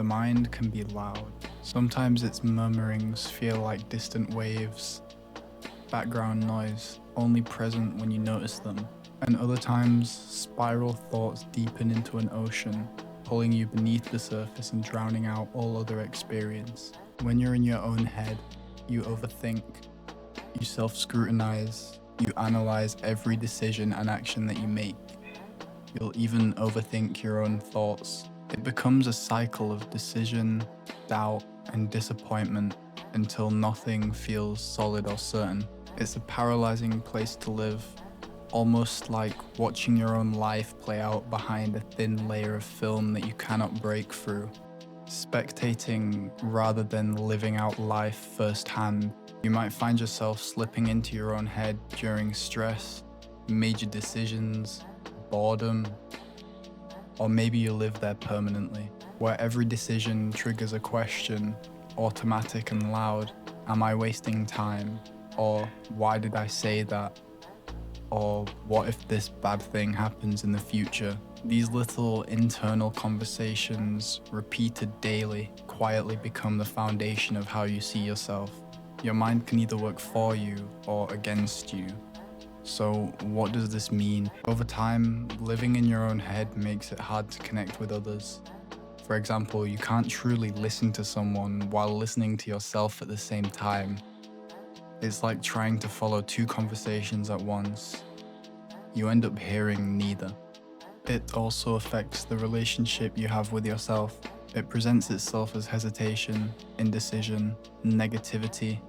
mind can be loud. Sometimes its murmurings feel like distant waves, background noise, only present when you notice them. And other times, spiral thoughts deepen into an ocean, pulling you beneath the surface and drowning out all other experience. When you're in your own head, you overthink, you self-scrutinize, you analyze every decision and action that you make. You'll even overthink your own thoughts. It becomes a cycle of decision, doubt, and disappointment until nothing feels solid or certain. It's a paralyzing place to live, almost like watching your own life play out behind a thin layer of film that you cannot break through. Spectating rather than living out life firsthand, you might find yourself slipping into your own head during stress, major decisions, boredom, or maybe you live there permanently, where every decision triggers a question, automatic and loud. Am I wasting time? Or why did I say that? Or what if this bad thing happens in the future? These little internal conversations, repeated daily, quietly become the foundation of how you see yourself. Your mind can either work for you or against you. So what does this mean? Over time, living in your own head makes it hard to connect with others. For example, you can't truly listen to someone while listening to yourself at the same time. It's like trying to follow two conversations at once. You end up hearing neither. It also affects the relationship you have with yourself. It presents itself as hesitation, indecision, negativity.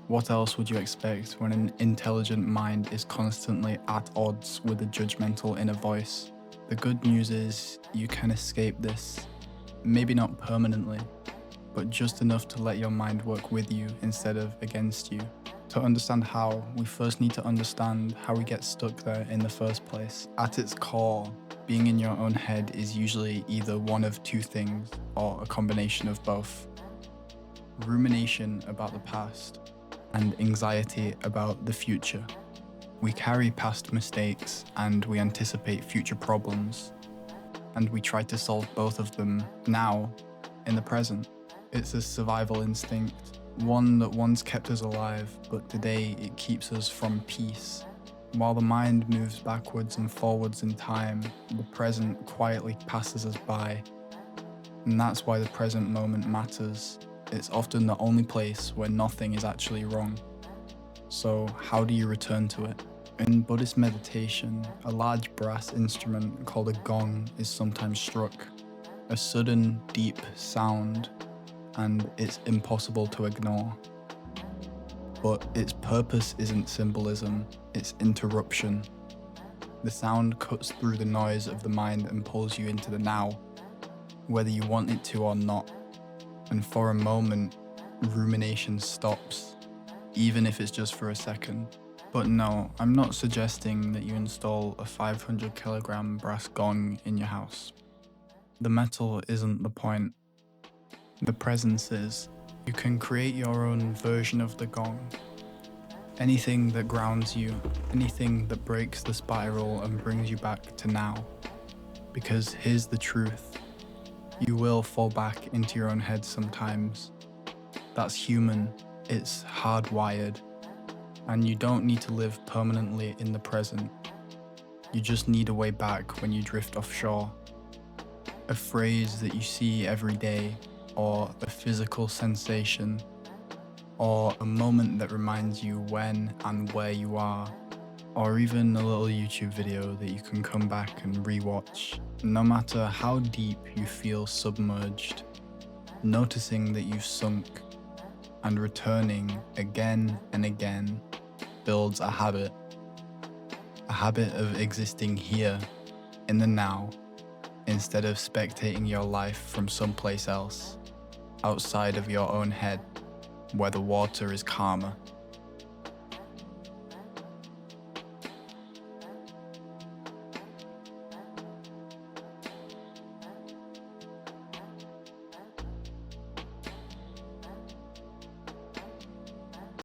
What else would you expect when an intelligent mind is constantly at odds with a judgmental inner voice? The good news is you can escape this. Maybe not permanently, but just enough to let your mind work with you instead of against you. To understand how, we first need to understand how we get stuck there in the first place. At its core, being in your own head is usually either one of two things or a combination of both. Rumination about the past and anxiety about the future. We carry past mistakes and we anticipate future problems, and we try to solve both of them now, in the present. It's a survival instinct, one that once kept us alive, but today it keeps us from peace. While the mind moves backwards and forwards in time, the present quietly passes us by. And that's why the present moment matters. It's often the only place where nothing is actually wrong. So how do you return to it? In Buddhist meditation, a large brass instrument called a gong is sometimes struck. A sudden, deep sound, and it's impossible to ignore. But its purpose isn't symbolism, it's interruption. The sound cuts through the noise of the mind and pulls you into the now, whether you want it to or not. And for a moment, rumination stops, even if it's just for a second. But no, I'm not suggesting that you install a 500 kilogram brass gong in your house. The metal isn't the point. The presence is. You can create your own version of the gong. Anything that grounds you, anything that breaks the spiral and brings you back to now. Because here's the truth. You will fall back into your own head sometimes. That's human, it's hardwired. And you don't need to live permanently in the present. You just need a way back when you drift offshore. A phrase that you see every day, or a physical sensation, or a moment that reminds you when and where you are, or even a little YouTube video that you can come back and rewatch. No matter how deep you feel submerged, noticing that you've sunk and returning again and again builds a habit of existing here in the now instead of spectating your life from someplace else, outside of your own head, where the water is calmer.